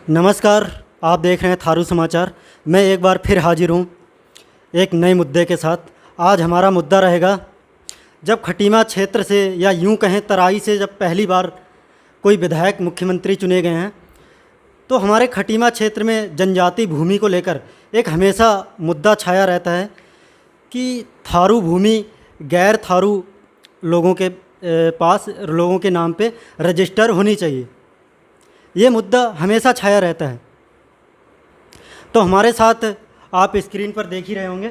नमस्कार। आप देख रहे हैं थारू समाचार। मैं एक बार फिर हाजिर हूँ एक नए मुद्दे के साथ। आज हमारा मुद्दा रहेगा, जब खटीमा क्षेत्र से या यूं कहें तराई से जब पहली बार कोई विधायक मुख्यमंत्री चुने गए हैं, तो हमारे खटीमा क्षेत्र में जनजाति भूमि को लेकर एक हमेशा मुद्दा छाया रहता है कि थारू भूमि गैर थारू लोगों के पास लोगों के नाम पे रजिस्टर होनी चाहिए। ये मुद्दा हमेशा छाया रहता है। तो हमारे साथ आप स्क्रीन पर देख ही रहे होंगे,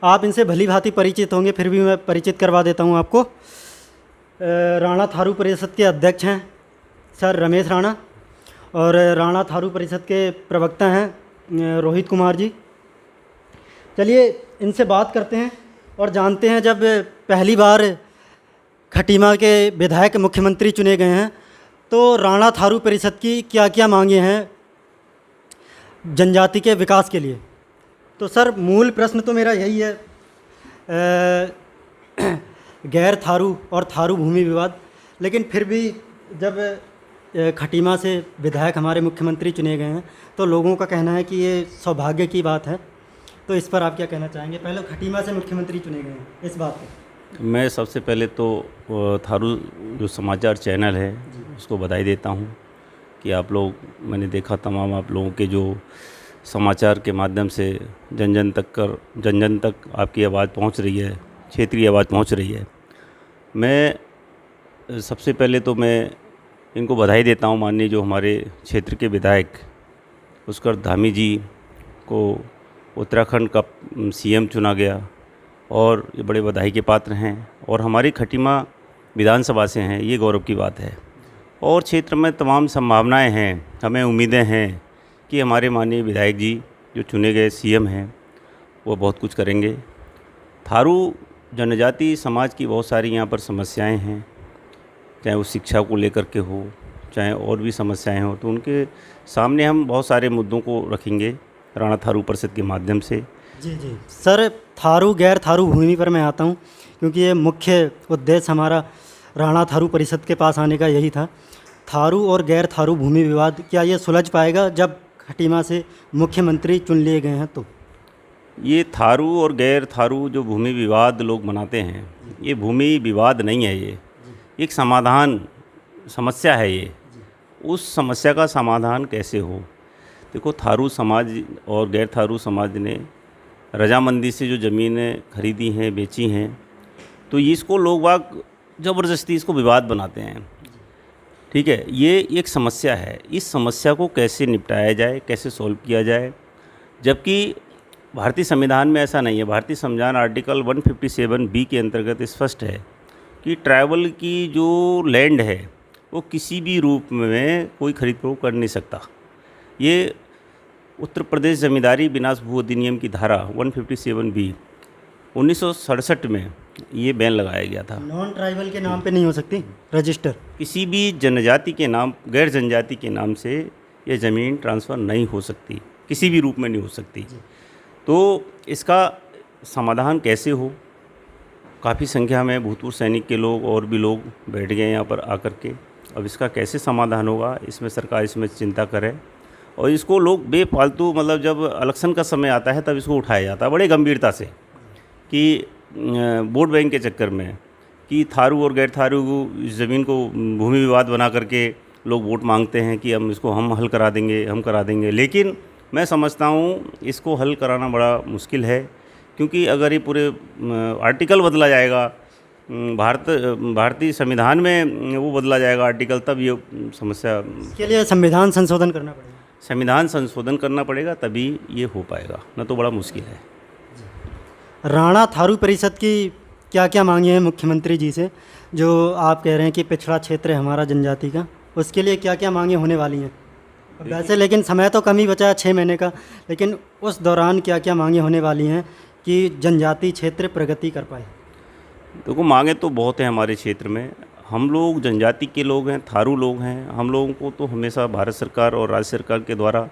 आप इनसे भली भांति परिचित होंगे, फिर भी मैं परिचित करवा देता हूँ आपको। राणा थारू परिषद के अध्यक्ष हैं सर रमेश राणा, और राणा थारू परिषद के प्रवक्ता हैं रोहित कुमार जी। चलिए इनसे बात करते हैं और जानते हैं, जब पहली बार खटीमा के विधायक मुख्यमंत्री चुने गए हैं तो राणा थारू परिषद की क्या क्या मांगे हैं जनजाति के विकास के लिए। तो सर, मूल प्रश्न तो मेरा यही है, गैर थारू और थारू भूमि विवाद। लेकिन फिर भी जब खटीमा से विधायक हमारे मुख्यमंत्री चुने गए हैं तो लोगों का कहना है कि ये सौभाग्य की बात है। तो इस पर आप क्या कहना चाहेंगे? पहले खटीमा से मुख्यमंत्री चुने गए हैं, इस बात पर मैं सबसे पहले तो थारू जो समाचार चैनल है उसको बधाई देता हूँ कि आप लोग, मैंने देखा तमाम आप लोगों के जो समाचार के माध्यम से जन जन तक आपकी आवाज़ पहुँच रही है, क्षेत्रीय आवाज़ पहुँच रही है। मैं सबसे पहले तो मैं इनको बधाई देता हूँ, माननीय जो हमारे क्षेत्र के विधायक पुष्कर धामी जी को उत्तराखंड का सीएम चुना गया, और ये बड़े बधाई के पात्र हैं। और हमारी खटीमा विधानसभा से हैं, ये गौरव की बात है। और क्षेत्र में तमाम संभावनाएं हैं, हमें उम्मीदें हैं कि हमारे माननीय विधायक जी जो चुने गए सीएम हैं वो बहुत कुछ करेंगे। थारू जनजाति समाज की बहुत सारी यहाँ पर समस्याएं हैं, चाहे वो शिक्षा को लेकर के हो, चाहे और भी समस्याएं हो, तो उनके सामने हम बहुत सारे मुद्दों को रखेंगे राणा थारू परिषद के माध्यम से। जी सर, थारू गैर थारू भूमि पर मैं आता हूँ, क्योंकि ये मुख्य उद्देश्य हमारा राणा थारू परिषद के पास आने का यही था। थारू और गैर थारू भूमि विवाद क्या ये सुलझ पाएगा जब खटीमा से मुख्यमंत्री चुन लिए गए हैं? तो ये थारू और गैर थारू जो भूमि विवाद लोग मनाते हैं, ये भूमि विवाद नहीं है, ये एक समस्या है। ये उस समस्या का समाधान कैसे हो? देखो, थारू समाज और गैर थारू समाज ने रजामंदी से जो ज़मीनें खरीदी हैं, बेची हैं, तो इसको लोग वाग ज़बरदस्ती इसको विवाद बनाते हैं। ठीक है, ये एक समस्या है। इस समस्या को कैसे निपटाया जाए, कैसे सॉल्व किया जाए, जबकि भारतीय संविधान में ऐसा नहीं है। भारतीय संविधान आर्टिकल 157B के अंतर्गत स्पष्ट है कि ट्राइबल की जो लैंड है वो किसी भी रूप में कोई खरीद फरोख्त कर नहीं सकता। ये उत्तर प्रदेश जमींदारी विनाश भू अधिनियम की धारा 157B 1967 में ये बैन लगाया गया था। नॉन ट्राइबल के नाम पे नहीं हो सकती रजिस्टर, किसी भी जनजाति के नाम, गैर जनजाति के नाम से ये ज़मीन ट्रांसफ़र नहीं हो सकती, किसी भी रूप में नहीं हो सकती। तो इसका समाधान कैसे हो? काफ़ी संख्या में भूतपूर्व सैनिक के लोग और भी लोग बैठ गए यहाँ पर आकर के। अब इसका कैसे समाधान होगा, इसमें सरकार इसमें चिंता करे, और इसको लोग बेफालतू, मतलब जब इलेक्शन का समय आता है तब इसको उठाया जाता है बड़े गंभीरता से, कि वोट बैंक के चक्कर में कि थारू और गैर थारू ज़मीन को भूमि विवाद बना करके लोग वोट मांगते हैं कि हम हल करा देंगे, हम करा देंगे। लेकिन मैं समझता हूँ इसको हल कराना बड़ा मुश्किल है, क्योंकि अगर ये पूरे आर्टिकल बदला जाएगा, भारतीय संविधान में वो बदला जाएगा आर्टिकल, तब ये समस्या के लिए संविधान संशोधन करना पड़ेगा। संविधान संशोधन करना पड़ेगा, तभी ये हो पाएगा, न तो बड़ा मुश्किल है। राणा थारू परिषद की क्या क्या मांगे हैं मुख्यमंत्री जी से? जो आप कह रहे हैं कि पिछड़ा क्षेत्र है हमारा जनजाति का, उसके लिए क्या क्या मांगे होने वाली हैं? वैसे लेकिन समय तो कम ही बचा है, 6 महीने का, लेकिन उस दौरान क्या क्या मांगे होने वाली हैं कि जनजाति क्षेत्र प्रगति कर पाए? देखो, मांगे तो बहुत हैं हमारे क्षेत्र में। हम लोग जनजाति के लोग हैं, थारू लोग हैं। हम लोगों को तो हमेशा भारत सरकार और राज्य सरकार के द्वारा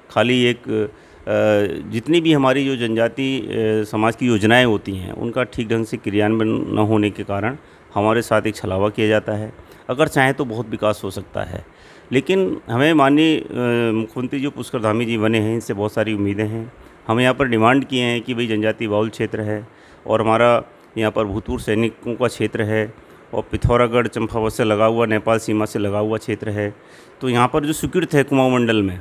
खाली एक जितनी भी हमारी जो जनजाति समाज की योजनाएं होती हैं उनका ठीक ढंग से क्रियान्वयन न होने के कारण हमारे साथ एक छलावा किया जाता है। अगर चाहें तो बहुत विकास हो सकता है, लेकिन हमें माननीय मुख्यमंत्री जो पुष्कर धामी जी बने हैं, इनसे बहुत सारी उम्मीदें हैं। हम यहाँ पर डिमांड किए हैं कि भाई जनजाति बाहुल क्षेत्र है और हमारा यहाँ पर भूतपूर्व सैनिकों का क्षेत्र है और पिथौरागढ़ चंपावत से लगा हुआ, नेपाल सीमा से लगा हुआ क्षेत्र है। तो यहाँ पर जो स्वीकृत है कुमाऊं मंडल में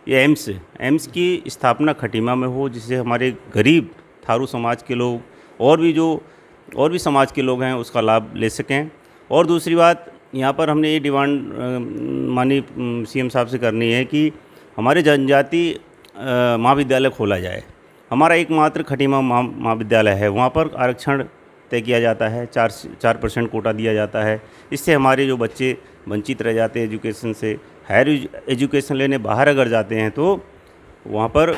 ये एम्स की स्थापना खटीमा में हो, जिससे हमारे गरीब थारू समाज के लोग और भी समाज के लोग हैं उसका लाभ ले सकें। और दूसरी बात, यहाँ पर हमने ये डिमांड माननीय सीएम साहब से करनी है कि हमारे जनजाति महाविद्यालय खोला जाए। हमारा एकमात्र खटीमा महाविद्यालय है, वहाँ पर आरक्षण तय किया जाता है, 4% कोटा दिया जाता है। इससे हमारे जो बच्चे वंचित रह जाते हैं एजुकेशन से, हायर एजुकेशन लेने बाहर अगर जाते हैं तो वहाँ पर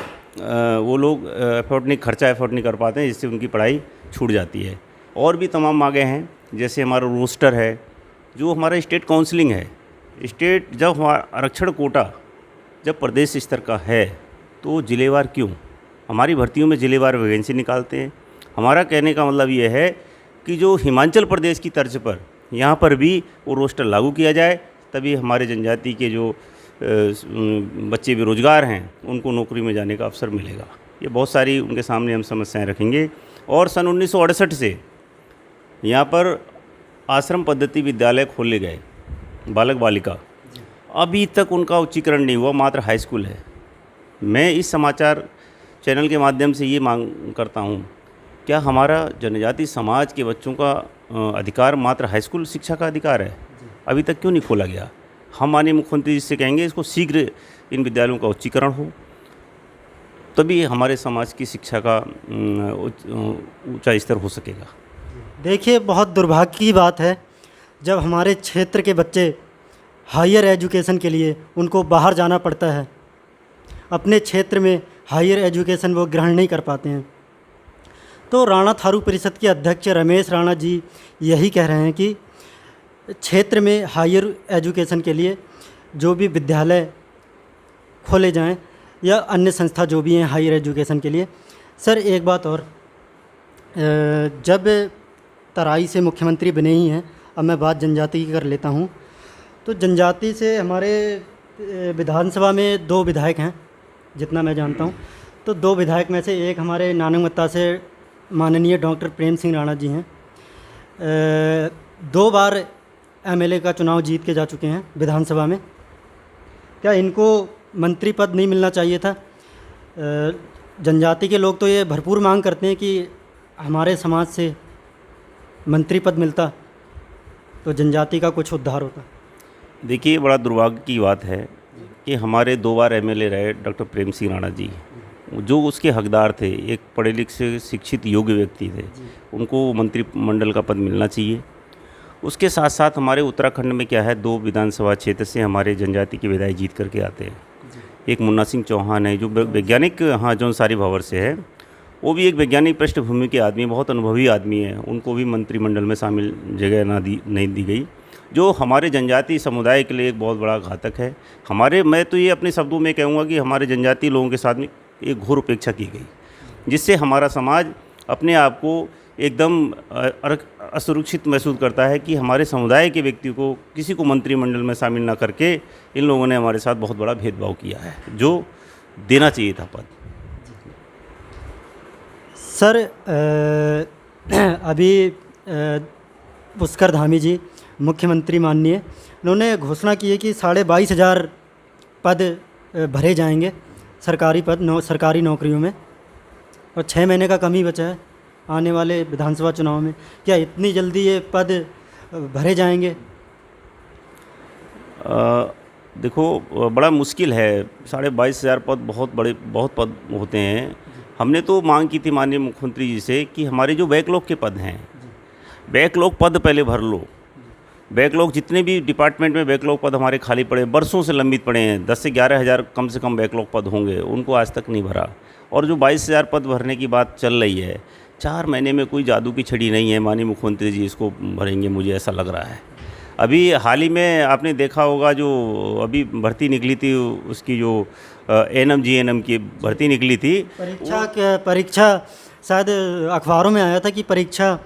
वो लोग खर्चा एफोर्ड नहीं कर पाते हैं, जिससे उनकी पढ़ाई छूट जाती है। और भी तमाम मांगे हैं, जैसे हमारा रोस्टर है, जो हमारा स्टेट काउंसलिंग है। स्टेट जब हमारा आरक्षण कोटा जब प्रदेश स्तर का है तो जिलेवार क्यों? हमारी भर्तियों में जिलेवार वैकेंसी निकालते हैं। हमारा कहने का मतलब ये है कि जो हिमाचल प्रदेश की तर्ज पर यहाँ पर भी वो रोस्टर लागू किया जाए, तभी हमारे जनजाति के जो बच्चे बेरोजगार हैं उनको नौकरी में जाने का अवसर मिलेगा। ये बहुत सारी उनके सामने हम समस्याएं रखेंगे। और सन 1968 से यहाँ पर आश्रम पद्धति विद्यालय खोले गए, बालक बालिका, अभी तक उनका उच्चीकरण नहीं हुआ, मात्र हाई स्कूल है। मैं इस समाचार चैनल के माध्यम से ये मांग करता हूँ, क्या हमारा जनजाति समाज के बच्चों का अधिकार मात्र हाई स्कूल शिक्षा का अधिकार है? अभी तक क्यों नहीं खोला गया? हम माननीय मुख्यमंत्री जी से कहेंगे इसको शीघ्र इन विद्यालयों का उच्चीकरण हो, तभी हमारे समाज की शिक्षा का ऊंचा स्तर हो सकेगा। देखिए, बहुत दुर्भाग्य की बात है जब हमारे क्षेत्र के बच्चे हायर एजुकेशन के लिए उनको बाहर जाना पड़ता है, अपने क्षेत्र में हायर एजुकेशन वो ग्रहण नहीं कर पाते हैं। तो राणा थारू परिषद के अध्यक्ष रमेश राणा जी यही कह रहे हैं कि क्षेत्र में हायर एजुकेशन के लिए जो भी विद्यालय खोले जाएं या अन्य संस्था जो भी हैं हायर एजुकेशन के लिए। सर, एक बात और, जब तराई से मुख्यमंत्री बने ही हैं, अब मैं बात जनजाति की कर लेता हूं, तो जनजाति से हमारे विधानसभा में 2 विधायक हैं जितना मैं जानता हूं। तो 2 विधायक में से एक हमारे नानकमत्ता से माननीय डॉक्टर प्रेम सिंह राणा जी हैं। 2 बार एमएलए का चुनाव जीत के जा चुके हैं विधानसभा में। क्या इनको मंत्री पद नहीं मिलना चाहिए था? जनजाति के लोग तो ये भरपूर मांग करते हैं कि हमारे समाज से मंत्री पद मिलता तो जनजाति का कुछ उद्धार होता। देखिए, बड़ा दुर्भाग्य की बात है कि हमारे 2 बार एमएलए रहे डॉक्टर प्रेम सिंह राणा जी, जो उसके हकदार थे, एक पढ़े लिखे शिक्षित योग्य व्यक्ति थे, उनको मंत्रिमंडल का पद मिलना चाहिए। उसके साथ साथ हमारे उत्तराखंड में क्या है, 2 विधानसभा क्षेत्र से हमारे जनजाति के विधायक जीत करके आते हैं। एक मुन्ना सिंह चौहान है जो वैज्ञानिक जौनसारी भंवर से है, वो भी एक वैज्ञानिक पृष्ठभूमि के आदमी, बहुत अनुभवी आदमी है, उनको भी मंत्रिमंडल में शामिल जगह नहीं दी गई, जो हमारे जनजाति समुदाय के लिए एक बहुत बड़ा घातक है। मैं तो ये अपने शब्दों में कहूँगा कि हमारे जनजाति लोगों के साथ में एक घोर उपेक्षा की गई, जिससे हमारा समाज अपने आप को एकदम असुरक्षित महसूस करता है कि हमारे समुदाय के व्यक्ति को, किसी को मंत्रिमंडल में शामिल ना करके इन लोगों ने हमारे साथ बहुत बड़ा भेदभाव किया है, जो देना चाहिए था पद। सर, अभी पुष्कर धामी जी मुख्यमंत्री माननीय, उन्होंने घोषणा की है कि 22,500 पद भरे जाएंगे सरकारी पद सरकारी नौकरियों में, और 6 महीने का कम ही बचा है आने वाले विधानसभा चुनाव में। क्या इतनी जल्दी ये पद भरे जाएंगे? देखो, बड़ा मुश्किल है। 22,500 पद बहुत पद होते हैं। हमने तो मांग की थी माननीय मुख्यमंत्री जी से कि हमारे जो बैकलॉग के पद हैं, बैकलॉग पद पहले भर लो। बैकलॉग जितने भी डिपार्टमेंट में बैकलॉग पद हमारे खाली पड़े, बरसों से लंबित पड़े हैं, 10 से 11,000 कम से कम बैकलॉग पद होंगे, उनको आज तक नहीं भरा। और जो 22,000 पद भरने की बात चल रही है, 4 महीने में कोई जादू की छड़ी नहीं है, माननीय मुख्यमंत्री जी इसको भरेंगे, मुझे ऐसा लग रहा है। अभी हाल ही में आपने देखा होगा, जो अभी भर्ती निकली थी, उसकी जो एएनएम जीएनएम की भर्ती निकली थी, परीक्षा शायद अखबारों में आया था कि परीक्षा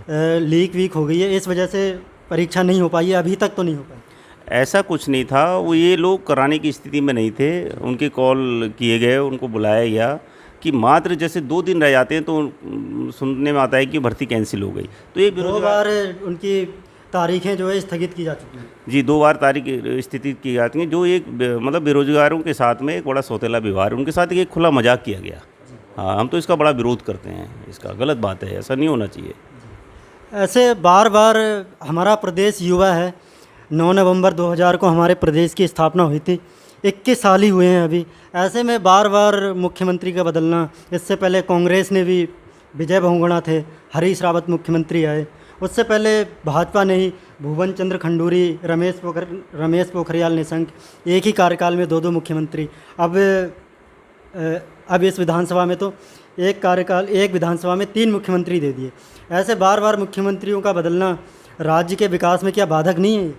लीक वीक हो गई है, इस वजह से परीक्षा नहीं हो पाई है, अभी तक तो नहीं हो पाई। ऐसा कुछ नहीं था, वो ये लोग कराने की स्थिति में नहीं थे। उनके कॉल किए गए, उनको बुलाया गया कि मात्र जैसे 2 दिन रह जाते हैं तो सुनने में आता है कि भर्ती कैंसिल हो गई। तो ये 2 बार उनकी तारीखें जो है स्थगित की जा चुकी हैं। जी 2 बार तारीख स्थिति की जाती है, जो एक मतलब बेरोजगारों के साथ में एक बड़ा सौतेला व्यवहार, उनके साथ एक खुला मजाक किया गया। हाँ, हम तो इसका बड़ा विरोध करते हैं, इसका गलत बात है, ऐसा नहीं होना चाहिए। ऐसे बार बार हमारा प्रदेश युवा है। 9 नवंबर 2000 को हमारे प्रदेश की स्थापना हुई थी, 21 साल ही हुए हैं अभी। ऐसे में बार बार मुख्यमंत्री का बदलना, इससे पहले कांग्रेस ने भी विजय बहुगुणा थे, हरीश रावत मुख्यमंत्री आए। उससे पहले भाजपा ने ही भुवन चंद्र खंडूरी, रमेश पोखरियाल निशंक, एक ही कार्यकाल में 2-2 मुख्यमंत्री। अब इस विधानसभा में तो एक विधानसभा में 3 मुख्यमंत्री दे दिए। ऐसे बार बार मुख्यमंत्रियों का बदलना राज्य के विकास में क्या बाधक नहीं है?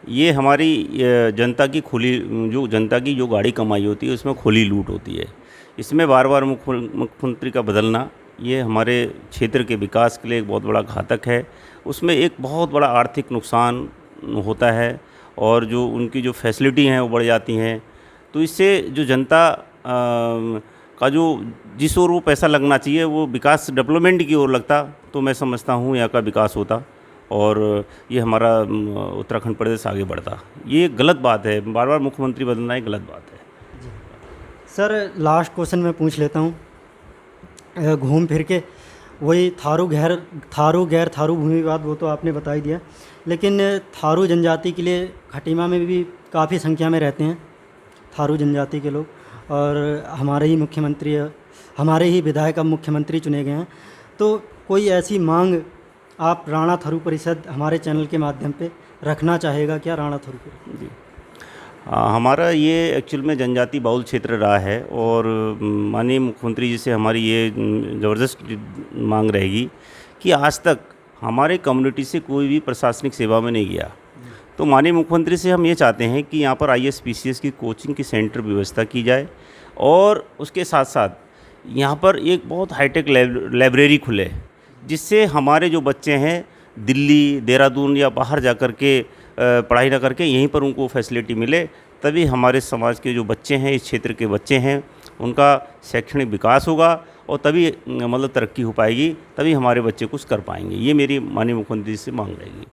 ये हमारी जनता की जो गाड़ी कमाई होती है उसमें खुली लूट होती है। इसमें बार बार मुख्यमंत्री का बदलना ये हमारे क्षेत्र के विकास के लिए एक बहुत बड़ा घातक है। उसमें एक बहुत बड़ा आर्थिक नुकसान होता है और जो उनकी जो फैसिलिटी हैं वो बढ़ जाती हैं। तो इससे जो जनता का जो जिस ओर वो पैसा लगना चाहिए वो विकास डेवलपमेंट की ओर लगता, तो मैं समझता हूँ यहाँ का विकास होता और ये हमारा उत्तराखंड प्रदेश आगे बढ़ता। ये गलत बात है, बार बार मुख्यमंत्री बदलना एक गलत बात है। सर लास्ट क्वेश्चन मैं पूछ लेता हूँ, घूम फिर के वही थारू गैर थारू भूमि विवाद वो तो आपने बता ही दिया, लेकिन थारू जनजाति के लिए खटीमा में भी काफ़ी संख्या में रहते हैं थारू जनजाति के लोग, और हमारे ही विधायक अब मुख्यमंत्री चुने गए हैं। तो कोई ऐसी मांग आप राणा थारू परिषद हमारे चैनल के माध्यम पे रखना चाहेगा क्या? राणा थारू परिषद जी, हमारा ये एक्चुअल में जनजाति बाहुल क्षेत्र रहा है और माननीय मुख्यमंत्री जी से हमारी ये ज़बरदस्त मांग रहेगी कि आज तक हमारे कम्युनिटी से कोई भी प्रशासनिक सेवा में नहीं गया। तो माननीय मुख्यमंत्री से हम ये चाहते हैं कि यहाँ पर IAS PCS की कोचिंग की सेंटर व्यवस्था की जाए और उसके साथ साथ यहाँ पर एक बहुत हाईटेक लाइब्रेरी खुले, जिससे हमारे जो बच्चे हैं दिल्ली, देहरादून या बाहर जा कर के पढ़ाई ना करके यहीं पर उनको फैसिलिटी मिले। तभी हमारे समाज के जो बच्चे हैं, इस क्षेत्र के बच्चे हैं, उनका शैक्षणिक विकास होगा और तभी मतलब तरक्की हो पाएगी, तभी हमारे बच्चे कुछ कर पाएंगे। ये मेरी माननीय मुख्यमंत्री से मांग रहेगी।